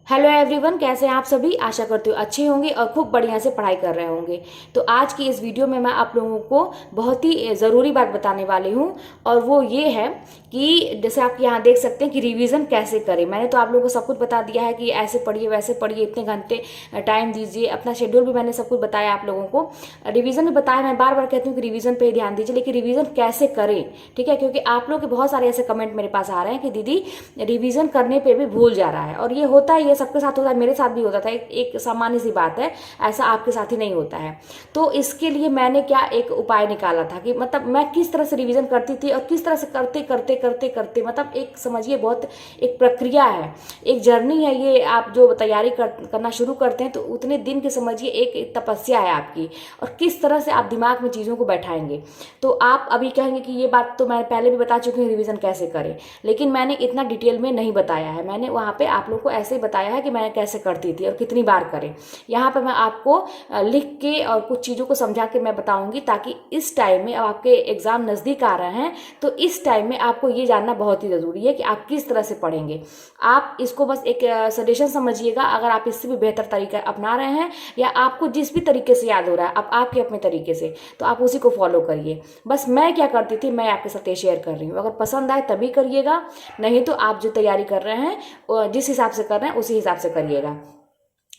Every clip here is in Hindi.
हेलो एवरीवन, कैसे हैं आप सभी। आशा करती हूँ अच्छे होंगे और खूब बढ़िया से पढ़ाई कर रहे होंगे। तो आज की इस वीडियो में मैं आप लोगों को बहुत ही ज़रूरी बात बताने वाली हूँ और वो ये है कि जैसे आप यहाँ देख सकते हैं कि रिवीजन कैसे करें। मैंने तो आप लोगों को सब कुछ बता दिया है कि ऐसे पढ़िए वैसे पढ़िए, इतने घंटे टाइम दीजिए, अपना शेड्यूल भी मैंने सब कुछ बताया आप लोगों को। रिवीजन में बताया, मैं बार बार कहती हूँ कि रिवीजन पे ध्यान दीजिए, लेकिन रिवीजन कैसे करें, ठीक है। क्योंकि आप लोग के बहुत सारे ऐसे कमेंट मेरे पास आ रहे हैं कि दीदी रिवीजन करने पे भी भूल जा रहा है, और ये होता है, ये सबके साथ होता है, मेरे साथ भी होता था। एक सामान्य सी बात है, ऐसा आपके साथ ही नहीं होता है। तो इसके लिए मैंने क्या एक उपाय निकाला था कि मतलब मैं किस तरह से रिवीजन करती थी और किस तरह से करते करते करते करते मतलब एक समझिए बहुत एक प्रक्रिया है, एक जर्नी है ये। आप जो तैयारी करना शुरू करते हैं तो उतने दिन के समझिए एक तपस्या है आपकी, और किस तरह से आप दिमाग में चीज़ों को बैठाएंगे। तो आप अभी कहेंगे कि ये बात तो मैं पहले भी बता चुकी हूँ रिवीजन कैसे करें, लेकिन मैंने इतना डिटेल में नहीं बताया है। मैंने वहाँ पे आप लोग को ऐसे ही बताया है कि मैं कैसे करती थी और कितनी बार करें। यहाँ पे मैं आपको लिख के और कुछ चीज़ों को समझा के मैं बताऊंगी, ताकि इस टाइम में, अब आपके एग्जाम नज़दीक आ रहे हैं तो इस टाइम में आपको ये जानना बहुत ही ज़रूरी है कि आप किस तरह से पढ़ेंगे। आप इसको बस एक सजेशन समझिएगा। अगर आप इससे भी बेहतर तरीका अपना रहे हैं या आपको जिस भी तरीके से याद हो रहा है अब आपके अपने तरीके से, तो आप उसी को फॉलो करिए। बस मैं क्या करती थी मैं आपके साथ ये शेयर कर रही हूँ। अगर पसंद आए तभी करिएगा, नहीं तो आप जो तैयारी कर रहे हैं जिस हिसाब से कर रहे हैं उसी हिसाब से करिएगा।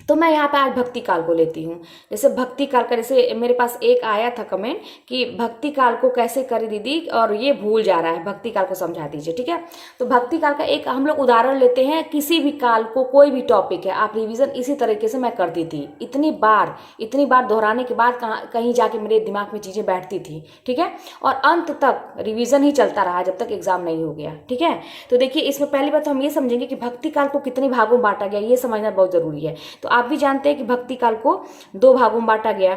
तो मैं यहाँ पे आज भक्ति काल को लेती हूँ। जैसे भक्ति काल का, जैसे मेरे पास एक आया था कमेंट कि भक्ति काल को कैसे करें दीदी और ये भूल जा रहा है, भक्ति काल को समझा दीजिए, ठीक है। तो भक्ति काल का एक हम लोग उदाहरण लेते हैं। किसी भी काल को, कोई भी टॉपिक है, आप रिवीजन इसी तरीके से मैं करती थी। इतनी बार दोहराने के बाद कहीं जाके मेरे दिमाग में चीज़ें बैठती थी, ठीक है। और अंत तक रिवीजन ही चलता रहा जब तक एग्जाम नहीं हो गया, ठीक है। तो देखिए, इसमें पहली बात तो हम ये समझेंगे कि भक्ति काल को कितने भागों में बांटा गया, ये समझना बहुत जरूरी है। तो आप भी जानते हैं कि भक्ति काल को दो भागों में बांटा गया।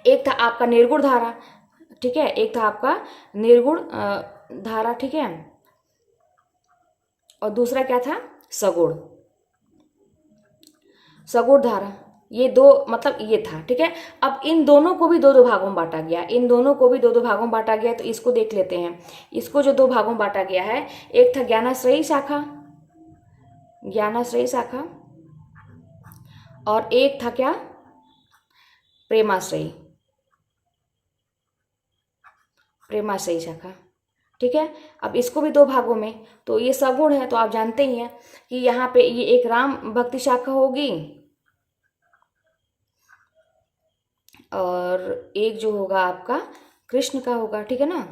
एक था आपका निर्गुण धारा, ठीक है, एक था आपका निर्गुण धारा, ठीक है, और दूसरा क्या था, सगुण सगुण धारा। ये दो मतलब ये था, ठीक है। अब इन दोनों को भी दो दो भागों में बांटा गया, इन दोनों को भी दो दो भागों में बांटा गया। तो इसको देख लेते हैं। इसको जो दो भागों में बांटा गया है, एक था ज्ञानाश्रयी शाखा, ज्ञानाश्रयी शाखा, और एक था क्या, प्रेमाश्रयी, प्रेमाश्रयी शाखा, ठीक है। अब इसको भी दो भागों में, तो ये सगुण है तो आप जानते ही हैं कि यहाँ पे ये एक राम भक्ति शाखा होगी और एक जो होगा आपका कृष्ण का होगा, ठीक है ना,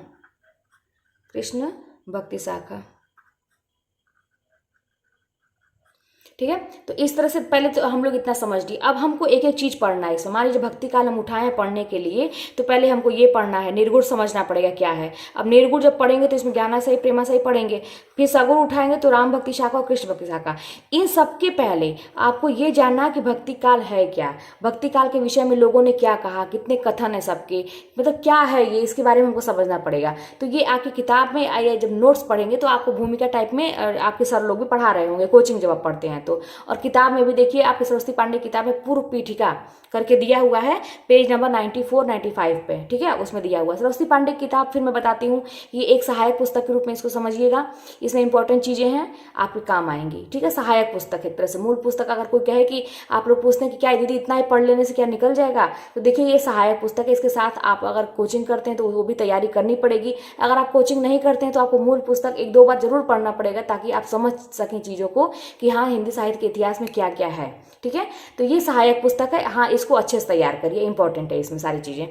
कृष्ण भक्ति शाखा, ठीक है। तो इस तरह से पहले तो हम लोग इतना समझ लिए। अब हमको एक एक चीज पढ़ना है। हमारे जो भक्ति काल हम उठाए हैं पढ़ने के लिए, तो पहले हमको ये पढ़ना है, निर्गुण समझना पड़ेगा क्या है। अब निर्गुण जब पढ़ेंगे तो इसमें ज्ञानाश्रयी प्रेमाश्रयी पढ़ेंगे, फिर सगुण उठाएंगे तो राम भक्ति शाखा और कृष्ण भक्ति शाखा। इन सबके पहले आपको ये जानना है कि भक्ति काल है क्या, भक्ति काल के विषय में लोगों ने क्या कहा, कितने कथन है सबके, मतलब क्या है ये, इसके बारे में हमको समझना पड़ेगा। तो ये आपकी किताब में जब नोट्स पढ़ेंगे तो आपको भूमिका टाइप में आपके सर लोग भी पढ़ा रहे होंगे, कोचिंग जब आप पढ़ते हैं तो। और किताब में भी देखिए, आपकी सरस्वती पांडे किताब में पूर्व पीठिका करके दिया हुआ है, पेज नंबर 94 95 पे, ठीक है, उसमें दिया हुआ है सरस्वती पांडे की किताब। फिर मैं बताती हूँ, ये एक सहायक पुस्तक के रूप में इसको समझिएगा। इसमें इंपॉर्टेंट चीजें हैं, आपके काम आएंगी, ठीक है। सहायक पुस्तक एक तरह से, मूल पुस्तक अगर कोई कहे कि आप लोग पूछते हैं कि क्या दीदी इतना ही पढ़ लेने से क्या निकल जाएगा, तो देखिए ये सहायक पुस्तक है। इसके साथ आप अगर कोचिंग करते हैं तो वो भी तैयारी करनी पड़ेगी। अगर आप कोचिंग नहीं करते हैं तो आपको मूल पुस्तक एक दो बार जरूर पढ़ना पड़ेगा, ताकि आप समझ सकें चीजों को कि हाँ हिंदी साहित्य के इतिहास में क्या क्या है, ठीक है। तो ये सहायक पुस्तक है, हाँ इसको अच्छे से तैयार करिए, इंपॉर्टेंट है इसमें सारी चीजें।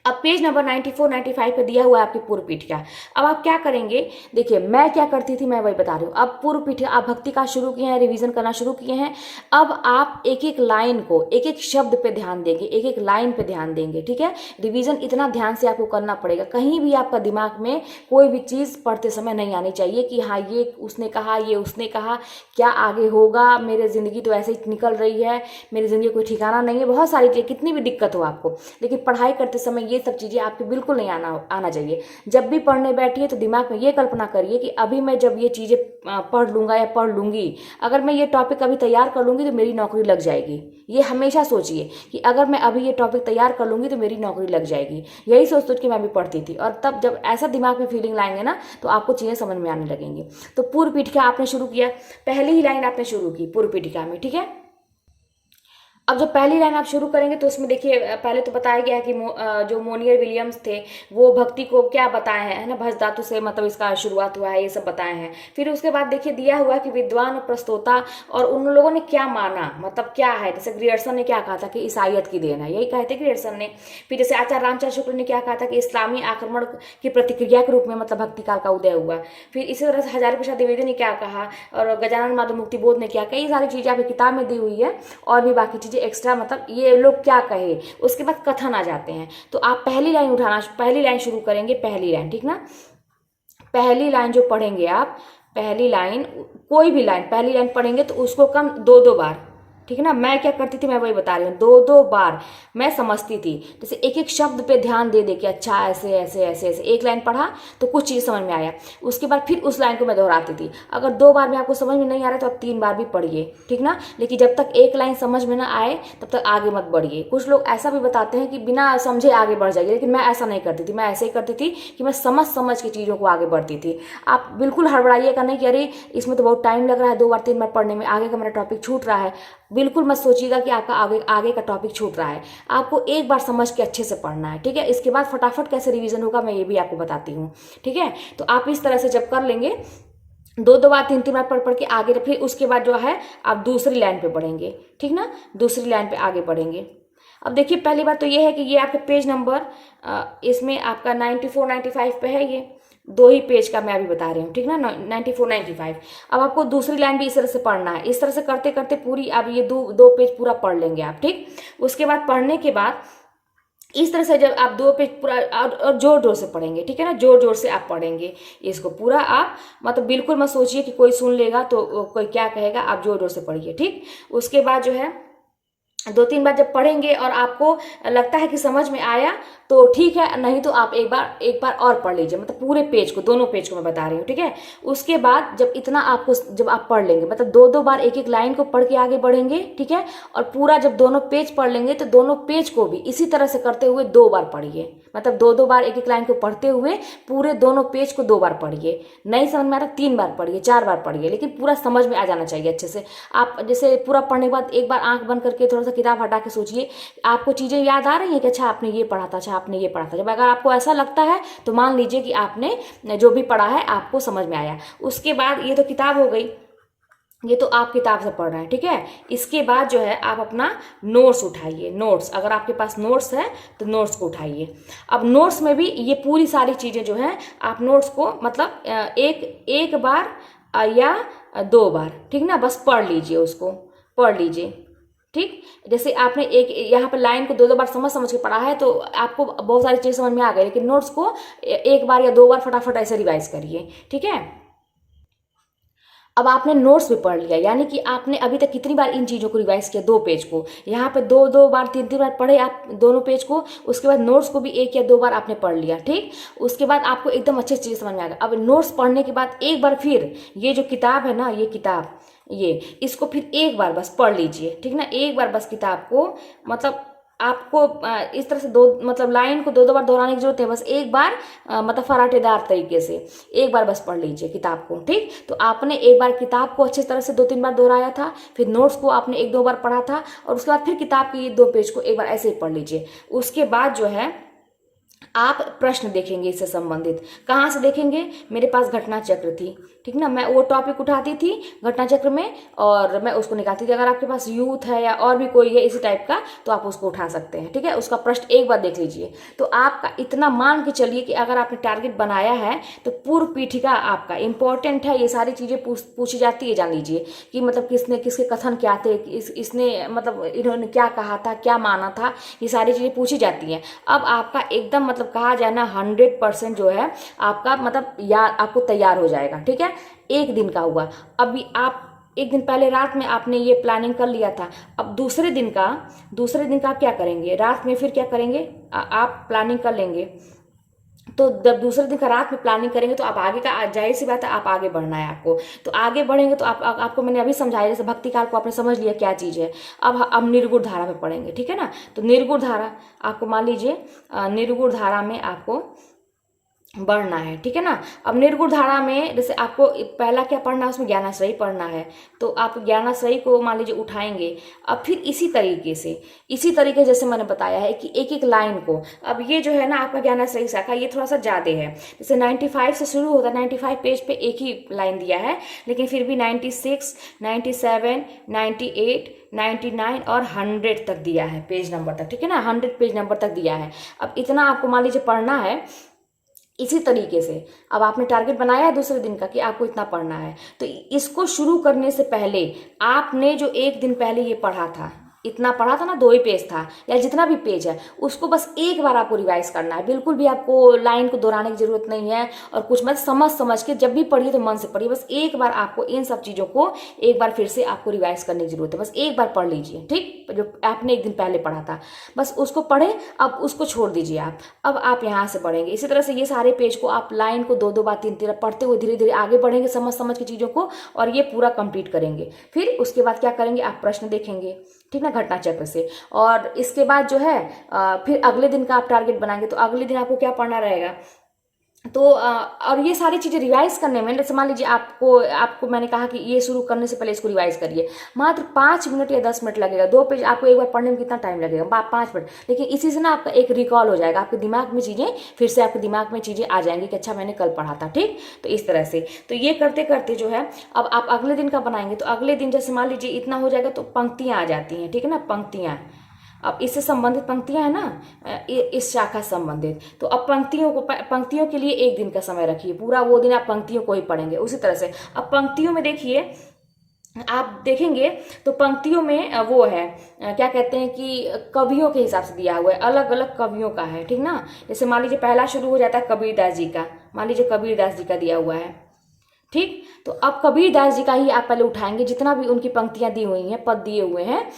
अब पेज नंबर 94 95 पे दिया हुआ है आपकी पूर्व पीठिका। अब आप क्या करेंगे, देखिए मैं क्या करती थी मैं वही बता रही हूँ। अब पूर्व पीठिका, आप भक्ति का शुरू किए हैं, रिवीजन करना शुरू किए हैं। अब आप एक एक लाइन को, एक एक शब्द पे ध्यान देंगे, एक एक लाइन पे ध्यान देंगे, ठीक है। रिवीजन इतना ध्यान से आपको करना पड़ेगा, कहीं भी आपका दिमाग में कोई भी चीज़ पढ़ते समय नहीं आनी चाहिए कि हाँ ये उसने कहा, ये उसने कहा, क्या आगे होगा, मेरी ज़िंदगी तो ऐसे ही निकल रही है, मेरी ज़िंदगी कोई ठिकाना नहीं है, बहुत सारी चीज़ें, कितनी भी दिक्कत हो आपको, लेकिन पढ़ाई करते समय ये ये सब चीज़ें आपके बिल्कुल नहीं आना चाहिए। जब भी पढ़ने बैठिए तो दिमाग में ये कल्पना करिए कि अभी मैं जब ये चीज़ें पढ़ लूँगा या पढ़ लूँगी, अगर मैं ये टॉपिक अभी तैयार कर लूँगी तो मेरी नौकरी लग जाएगी। ये हमेशा सोचिए कि अगर मैं अभी ये टॉपिक तैयार कर लूँगी तो मेरी नौकरी लग जाएगी। यही सोच के मैं भी पढ़ती थी, और तब जब ऐसा दिमाग में फीलिंग लाएंगे ना तो आपको चीज़ें समझ में आने लगेंगी। तो पूर्व पीठिका आपने शुरू किया, पहली ही लाइन आपने शुरू की पूर्व पीठिका में, ठीक है। अब जो पहली लाइन आप शुरू करेंगे तो उसमें देखिए पहले तो बताया गया है कि जो मोनियर विलियम्स थे वो भक्ति को क्या बताए हैं, है ना, भज धातु से मतलब इसका शुरुआत हुआ है, ये सब बताए हैं। फिर उसके बाद देखिए दिया हुआ कि विद्वान और प्रस्तोता और उन लोगों ने क्या माना, मतलब क्या है। जैसे ग्रियर्सन ने क्या कहा था कि ईसाइयत की देन है, यही कहे थे ग्रियर्सन ने। फिर जैसे आचार्य रामचंद्र शुक्ल ने क्या कहा था कि इस्लामी आक्रमण की प्रतिक्रिया के रूप में मतलब भक्ति काल का उदय हुआ। फिर इसी तरह से हजारी प्रसाद द्विवेदी ने क्या कहा, और गजानन माधव मुक्ति बोध ने क्या, कई सारी चीजें आपकी किताब में दी हुई है, और भी बाकी चीजें एक्स्ट्रा मतलब ये लोग क्या कहे। उसके बाद कथन आ जाते हैं। तो आप पहली लाइन शुरू करेंगे, पहली लाइन, ठीक ना। पहली लाइन जो पढ़ेंगे आप, पहली लाइन कोई भी लाइन पहली लाइन पढ़ेंगे तो उसको कम 2-2 बार, ठीक है ना। मैं क्या करती थी, मैं वही बता रही हूँ, 2-2 बार मैं समझती थी। जैसे एक एक शब्द पे ध्यान दे के अच्छा ऐसे ऐसे ऐसे ऐसे एक लाइन पढ़ा तो कुछ चीज़ समझ में आया, उसके बाद फिर उस लाइन को मैं दोहराती थी। अगर 2 बार में आपको समझ में नहीं आ रहा है तो आप 3 बार भी पढ़िए, ठीक ना। लेकिन जब तक एक लाइन समझ में ना आए तब तक आगे मत बढ़िए। कुछ लोग ऐसा भी बताते हैं कि बिना समझे आगे बढ़ जाइए, लेकिन मैं ऐसा नहीं करती थी। मैं ऐसे ही करती थी कि मैं समझ के चीज़ों को आगे बढ़ती थी। आप बिल्कुल हड़बड़ाइएगा नहीं कि अरे इसमें तो बहुत टाइम लग रहा है, 2 बार 3 बार पढ़ने में, आगे का मेरा टॉपिक छूट रहा है। बिल्कुल मत सोचिएगा कि आपका आगे का टॉपिक छूट रहा है। आपको एक बार समझ के अच्छे से पढ़ना है, ठीक है। इसके बाद फटाफट कैसे रिवीजन होगा मैं ये भी आपको बताती हूँ, ठीक है। तो आप इस तरह से जब कर लेंगे 2-2 बार 3-3 बार पढ़ के आगे, फिर उसके बाद जो है आप दूसरी लाइन पे बढ़ेंगे, ठीक ना। दूसरी लाइन पे आगे बढ़ेंगे। अब देखिए पहली बात तो ये है कि ये आपके पेज नंबर इसमें आपका 94-95 पे है। ये 2 ही पेज का मैं अभी बता रही हूँ, ठीक ना, 94-95। अब आपको दूसरी लाइन भी इस तरह से पढ़ना है। इस तरह से करते करते पूरी अब ये 2 पेज पूरा पढ़ लेंगे आप, ठीक। उसके बाद पढ़ने के बाद इस तरह से जब आप 2 पेज पूरा और जोर जोर से पढ़ेंगे, ठीक है ना, जोर जोर से आप पढ़ेंगे इसको पूरा। आप मतलब बिल्कुल मत सोचिए कि कोई सुन लेगा तो कोई क्या कहेगा, आप जोर जोर से पढ़िए, ठीक। उसके बाद जो है 2-3 बार जब पढ़ेंगे और आपको लगता है कि समझ में आया तो ठीक है, नहीं तो आप एक बार और पढ़ लीजिए, मतलब पूरे पेज को, दोनों पेज को मैं बता रही हूँ, ठीक है। उसके बाद जब इतना आपको जब आप पढ़ लेंगे, मतलब 2-2 बार एक एक लाइन को पढ़ के आगे बढ़ेंगे, ठीक है। और पूरा जब दोनों पेज पढ़ लेंगे तो दोनों पेज को भी इसी तरह से करते हुए 2 बार पढ़िए, मतलब 2-2 बार एक एक लाइन को पढ़ते हुए पूरे दोनों पेज को 2 बार पढ़िए। नहीं समझ में आ रहा 3 बार पढ़िए, 4 बार पढ़िए, लेकिन पूरा समझ में आ जाना चाहिए अच्छे से। आप जैसे पूरा पढ़ने के बाद एक बार आंख बंद करके थोड़ा सा किताब हटा के सोचिए आपको चीजें याद आ रही हैं कि अच्छा आपने ये पढ़ा था, अच्छा आपने ये पढ़ा था। जब अगर आपको ऐसा लगता है तो मान लीजिए कि आपने जो भी पढ़ा है आपको समझ में आया। उसके बाद ये तो किताब हो गई, ये तो आप किताब से पढ़ रहे हैं, ठीक है। इसके बाद जो है आप अपना नोट्स उठाइए। नोट्स, अगर आपके पास नोट्स है तो नोट्स को उठाइए। अब नोट्स में भी ये पूरी सारी चीज़ें जो है आप नोट्स को मतलब एक बार या 2 बार, ठीक ना, बस पढ़ लीजिए, उसको पढ़ लीजिए, ठीक। जैसे आपने एक यहाँ पर लाइन को 2-2 बार समझ के पढ़ा है तो आपको बहुत सारी चीज़ समझ में आ गई, लेकिन नोट्स को एक बार या 2 बार फटाफट ऐसे रिवाइज करिए, ठीक है। अब आपने नोट्स भी पढ़ लिया, यानी कि आपने अभी तक कितनी बार इन चीज़ों को रिवाइज किया, 2 पेज को। यहाँ पे 2-2 बार 3-3 बार पढ़े आप दोनों पेज को। उसके बाद नोट्स को भी 1 या 2 बार आपने पढ़ लिया, ठीक। उसके बाद आपको एकदम अच्छे से चीज़ समझ में आ गया। अब नोट्स पढ़ने के बाद एक बार फिर ये जो किताब है ना, ये किताब, ये इसको फिर एक बार बस पढ़ लीजिए, ठीक ना। एक बार बस किताब को, मतलब आपको इस तरह से मतलब लाइन को 2-2 बार दोहराने की जरूरत है। बस एक बार मतलब फराटेदार तरीके से एक बार बस पढ़ लीजिए किताब को, ठीक। तो आपने एक बार किताब को अच्छी तरह से 2-3 बार दोहराया था, फिर नोट्स को आपने 1-2 बार पढ़ा था, और उसके बाद फिर किताब की ये 2 पेज को एक बार ऐसे ही पढ़ लीजिए। उसके बाद जो है आप प्रश्न देखेंगे इससे संबंधित। कहाँ से देखेंगे, मेरे पास घटना चक्र थी, ठीक ना, मैं वो टॉपिक उठाती थी घटना चक्र में और मैं उसको निकालती थी। अगर आपके पास यूथ है या और भी कोई है इसी टाइप का तो आप उसको उठा सकते हैं, ठीक है। उसका प्रश्न एक बार देख लीजिए। तो आपका इतना मान के चलिए कि अगर आपने टारगेट बनाया है तो पूर्व पीठिका आपका इंपॉर्टेंट है। ये सारी चीज़ें पूछी जाती है, जान लीजिए कि मतलब किसने किसके कथन क्या थे, इसने मतलब इन्होंने क्या कहा था, क्या माना था, ये सारी चीज़ें पूछी जाती हैं। अब आपका एकदम मतलब कहा जाए ना 100% जो है आपका मतलब आपको तैयार हो जाएगा, ठीक है। एक दिन का हुआ। अभी आप एक दिन पहले रात में आपने ये प्लानिंग कर लिया था, अब दूसरे दिन का आप क्या करेंगे, रात में फिर क्या करेंगे, आप प्लानिंग कर लेंगे। तो जब दूसरे दिन का रात में प्लानिंग करेंगे तो आप आगे का, जाहिर सी बात है आप आगे बढ़ना है आपको, तो आगे बढ़ेंगे तो आपको मैंने अभी समझाया, जैसे भक्ति काल को आपने समझ लिया क्या चीज़ है। अब निर्गुण धारा में पढ़ेंगे, ठीक है ना। तो निर्गुण धारा आपको, मान लीजिए निर्गुण धारा में आपको बढ़ना है, ठीक है ना। अब निर्गुण धारा में जैसे आपको पहला क्या पढ़ना है, उसमें ज्ञानाश्रयी पढ़ना है, तो आप ज्ञानाश्रयी को मान लीजिए उठाएंगे। अब फिर इसी तरीके जैसे मैंने बताया है कि एक एक लाइन को, अब ये जो है ना आपका ज्ञानाश्रयी शाखा, ये थोड़ा सा ज़्यादा है, जैसे 95 से शुरू होता है, 95 पेज पे एक ही लाइन दिया है, लेकिन फिर भी 96, 97, 98, 99 और 100 तक दिया है पेज नंबर तक, ठीक है ना, 100 पेज नंबर तक दिया है। अब इतना आपको मान लीजिए पढ़ना है। इसी तरीके से अब आपने टारगेट बनाया है दूसरे दिन का कि आपको इतना पढ़ना है, तो इसको शुरू करने से पहले आपने जो एक दिन पहले ये पढ़ा था, इतना पढ़ा था ना, 2 ही पेज था या जितना भी पेज है, उसको बस एक बार आपको रिवाइज करना है। बिल्कुल भी आपको लाइन को दोहराने की जरूरत नहीं है, और कुछ मत समझ के जब भी पढ़िए तो मन से पढ़िए, बस एक बार आपको इन सब चीज़ों को एक बार फिर से आपको रिवाइज करने की जरूरत है, बस एक बार पढ़ लीजिए, ठीक, जो आपने एक दिन पहले पढ़ा था बस उसको पढ़े, अब उसको छोड़ दीजिए आप, अब आप यहाँ से पढ़ेंगे। इसी तरह से ये सारे पेज को आप लाइन को 2-2 बार 3-3 बार पढ़ते हुए धीरे धीरे आगे बढ़ेंगे, समझ के चीज़ों को, और ये पूरा कंप्लीट करेंगे। फिर उसके बाद क्या करेंगे, आप प्रश्न देखेंगे, ठीक ना, घटना चक्र से, और इसके बाद जो है फिर अगले दिन का आप टारगेट बनाएंगे, तो अगले दिन आपको क्या पढ़ना रहेगा। तो और ये सारी चीज़ें रिवाइज करने में, जैसे मान लीजिए आपको मैंने कहा कि ये शुरू करने से पहले इसको रिवाइज करिए, मात्र 5 मिनट या 10 मिनट लगेगा। 2 पेज आपको एक बार पढ़ने में कितना टाइम लगेगा, 5 मिनट, लेकिन इसी से ना आपका एक रिकॉल हो जाएगा, आपके दिमाग में चीज़ें फिर से आपके दिमाग में चीज़ें आ जाएंगी कि अच्छा मैंने कल पढ़ा था, ठीक। तो इस तरह से, तो ये करते करते जो है अब आप अगले दिन का बनाएंगे, तो अगले दिन जैसे मान लीजिए इतना हो जाएगा, तो पंक्तियाँ आ जाती हैं, ठीक है ना, पंक्तियाँ। अब इससे संबंधित पंक्तियां है ना, इस शाखा से संबंधित, तो अब पंक्तियों के लिए एक दिन का समय रखिए, पूरा वो दिन आप पंक्तियों को ही पढ़ेंगे। उसी तरह से अब पंक्तियों में देखिए, आप देखेंगे तो पंक्तियों में वो है क्या कहते हैं कि कवियों के हिसाब से दिया हुआ है, अलग अलग कवियों का है, ठीक ना। जैसे मान लीजिए पहला शुरू हो जाता है कबीरदास जी का, मान लीजिए कबीरदास जी का दिया हुआ है, ठीक। तो अब कबीरदास जी का ही आप पहले उठाएंगे, जितना भी उनकी पंक्तियां दी हुई हैं, पद दिए हुए हैं,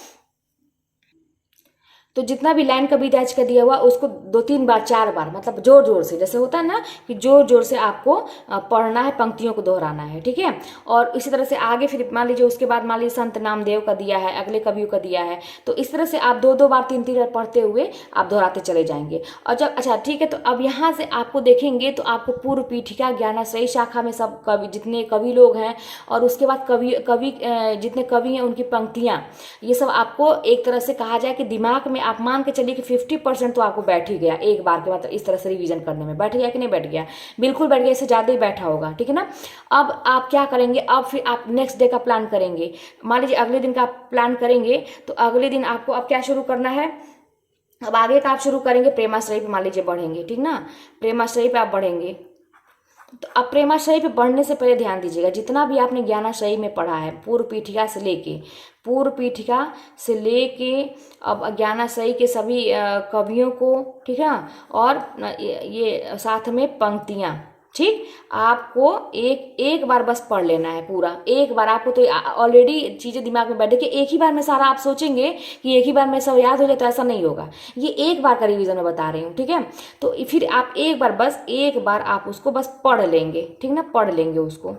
तो जितना भी लाइन कबीरदास का दिया हुआ उसको 2-3 बार 4 बार, मतलब जोर जोर से, जैसे होता है ना कि जोर जोर से आपको पढ़ना है, पंक्तियों को दोहराना है, ठीक है। और इसी तरह से आगे फिर मान लीजिए उसके बाद मान लीजिए संत नामदेव का दिया है, अगले कवियों का दिया है, तो इस तरह से आप 2-2 बार 3-3 बार पढ़ते हुए आप दोहराते चले जाएंगे। और जब अच्छा ठीक है, तो अब यहाँ से आपको देखेंगे तो आपको पूर्व पीठिका, ज्ञानाश्रयी शाखा में सब कवि, जितने कवि लोग हैं, और उसके बाद कवि जितने कवि हैं उनकी पंक्तियाँ, ये सब आपको एक तरह से कहा जाए कि दिमाग में आप मान के चलिए कि 50% तो आपको बैठ ही गया एक बार के, मतलब इस तरह से रिवीजन करने में बैठ गया कि नहीं बैठ गया, बिल्कुल बैठ गया, इससे ज़्यादा ही बैठा होगा, ठीक है ना। अब आप क्या करेंगे, अब फिर आप नेक्स्ट डे का प्लान करेंगे, मान लीजिए अगले दिन का आप प्लान करेंगे, तो अगले दिन आपको अब क्या शुरू करना है, अब आगे का आप शुरू करेंगे प्रेमाश्रयी पे, मान लीजिए बढ़ेंगे, ठीक ना, प्रेमाश्रयी पे आप बढ़ेंगे। तो अब प्रेमाश्रयी पे बढ़ने से पहले ध्यान दीजिएगा, जितना भी आपने ज्ञानाश्रयी में पढ़ा है, पूर्व पीठिका से लेके अब ज्ञानाश्रयी के सभी कवियों को, ठीक है, और ये साथ में पंक्तियाँ, ठीक, आपको एक बार बस पढ़ लेना है पूरा, एक बार आपको, तो ऑलरेडी चीज़ें दिमाग में बैठे कि एक ही बार में सारा आप सोचेंगे कि एक ही बार में सब याद हो जाए, तो ऐसा नहीं होगा, ये एक बार का रिवीजन में बता रही हूँ, ठीक है। तो फिर आप एक बार आप उसको बस पढ़ लेंगे, ठीक ना, पढ़ लेंगे उसको,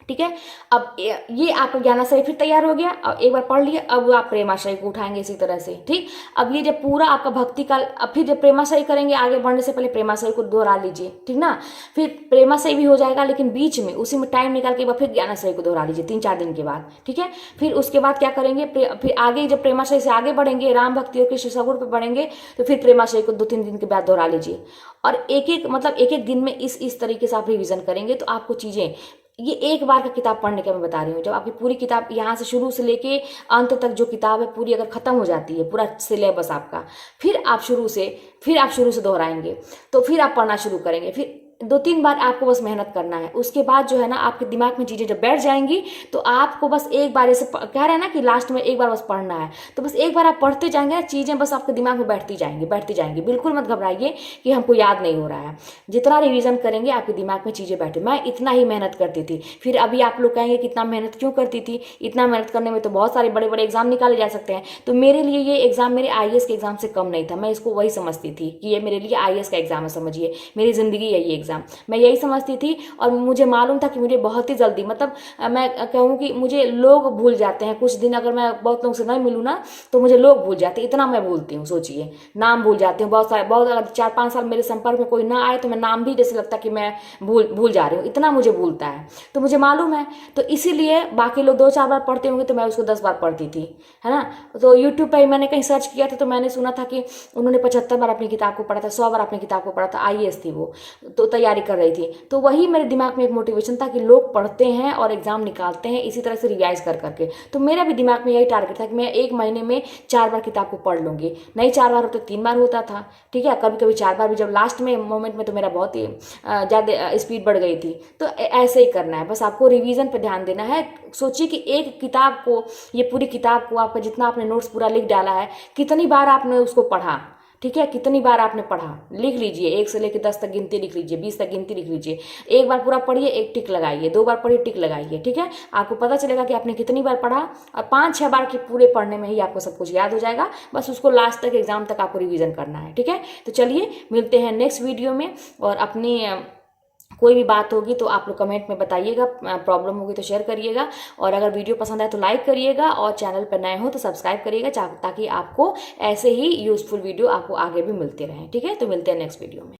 ठीक है। अब ये आपका ज्ञानाश्रय फिर तैयार हो गया, अब एक बार पढ़ लिया, अब आप प्रेमाश्रय को उठाएंगे इसी तरह से, ठीक। अब ये जब पूरा आपका भक्ति काल, अब फिर जब प्रेमाश्रय करेंगे, आगे बढ़ने से पहले प्रेमाश्रय को दोहरा लीजिए, ठीक ना, फिर प्रेमाश्रय भी हो जाएगा, लेकिन बीच में उसी में टाइम निकाल के एक बार फिर ज्ञानाश्रय को दोहरा लीजिए 3-4 दिन के बाद, ठीक है। फिर उसके बाद क्या करेंगे, फिर आगे जब प्रेमाश्रय से आगे बढ़ेंगे, राम भक्ति और कृष्ण सगुण पे बढ़ेंगे, तो फिर प्रेमाश्रय को 2-3 दिन के बाद दोहरा लीजिए, और एक एक दिन में इस तरीके से आप रिविजन करेंगे, तो आपको चीज़ें, ये एक बार का किताब पढ़ने का मैं बता रही हूँ, जब आपकी पूरी किताब यहाँ से शुरू से लेके अंत तक जो किताब है पूरी अगर खत्म हो जाती है, पूरा सिलेबस आपका, फिर आप शुरू से दोहराएंगे, तो फिर आप पढ़ना शुरू करेंगे, फिर 2-3 बार आपको बस मेहनत करना है। उसके बाद जो है ना आपके दिमाग में चीज़ें जब बैठ जाएंगी तो आपको बस एक बार ऐसे कह रहे हैं ना कि लास्ट में एक बार बस पढ़ना है, तो बस एक बार आप पढ़ते जाएंगे ना, चीज़ें बस आपके दिमाग में बैठती जाएंगी। बिल्कुल मत घबराइए कि हमको याद नहीं हो रहा है। जितना रिवीजन करेंगे आपके दिमाग में चीज़ें बैठे। मैं इतना ही मेहनत करती थी। फिर अभी आप लोग कहेंगे कितना मेहनत क्यों करती थी? इतना मेहनत करने में तो बहुत सारे बड़े बड़े एग्जाम निकाले जा सकते हैं। तो मेरे लिए ये एग्जाम मेरे IAS के एग्जाम से कम नहीं था। मैं इसको वही समझती थी कि ये मेरे लिए IAS का एग्जाम है, समझिए मेरी जिंदगी है ये एग्जाम। मैं यही समझती थी और मुझे मालूम था कि मुझे बहुत ही जल्दी, मतलब मैं कहूँ कि मुझे लोग भूल जाते हैं कुछ दिन, अगर मैं बहुत लोगों से नहीं मिलूँ ना तो मुझे लोग भूल जाते हैं, इतना मैं भूलती हूँ। सोचिए, नाम भूल जाती हूँ बहुत सारे, बहुत अगर 4-5 साल मेरे संपर्क में कोई ना आए तो मैं नाम भी जैसे लगता कि मैं भूल जा रही हूँ, इतना मुझे भूलता है। तो मुझे मालूम है, तो इसीलिए बाकी लोग 2-4 बार पढ़ते होंगे तो मैं उसको 10 बार पढ़ती थी, है ना। तो यूट्यूब पर ही मैंने कहीं सर्च किया था तो मैंने सुना था कि उन्होंने 75 बार अपनी किताब को पढ़ा था, 100 बार अपनी किताब को पढ़ा था। IAS थी वो, तो तैयारी कर रही थी। तो वही मेरे दिमाग में एक मोटिवेशन था कि लोग पढ़ते हैं और एग्जाम निकालते हैं इसी तरह से रिवाइज कर करके। तो मेरा भी दिमाग में यही टारगेट था कि मैं 1 महीने में 4 बार किताब को पढ़ लूंगी। नहीं 4 बार होता 3 बार होता था, ठीक है, कभी कभी 4 बार भी, जब लास्ट में मोमेंट में तो मेरा बहुत ही ज़्यादा स्पीड बढ़ गई थी। तो ऐसे ही करना है, बस आपको रिवीजन पर ध्यान देना है। सोचिए कि एक किताब को, ये पूरी किताब को आपका जितना आपने नोट्स पूरा लिख डाला है, कितनी बार आपने उसको पढ़ा, ठीक है, कितनी बार आपने पढ़ा, लिख लीजिए। 1 से लेकर 10 तक गिनती लिख लीजिए, 20 तक गिनती लिख लीजिए। एक बार पूरा पढ़िए, एक टिक लगाइए, 2 बार पढ़िए, टिक लगाइए, ठीक है। आपको पता चलेगा कि आपने कितनी बार पढ़ा, और 5-6 बार के पूरे पढ़ने में ही आपको सब कुछ याद हो जाएगा। बस उसको लास्ट तक, एग्जाम तक आपको रिवीजन करना है, ठीक है। तो चलिए मिलते हैं नेक्स्ट वीडियो में, और अपनी कोई भी बात होगी तो आप लोग कमेंट में बताइएगा, प्रॉब्लम होगी तो शेयर करिएगा, और अगर वीडियो पसंद आए तो लाइक करिएगा, और चैनल पर नए हो तो सब्सक्राइब करिएगा ताकि आपको ऐसे ही यूजफुल वीडियो आपको आगे भी मिलते रहें, ठीक है। तो मिलते हैं नेक्स्ट वीडियो में।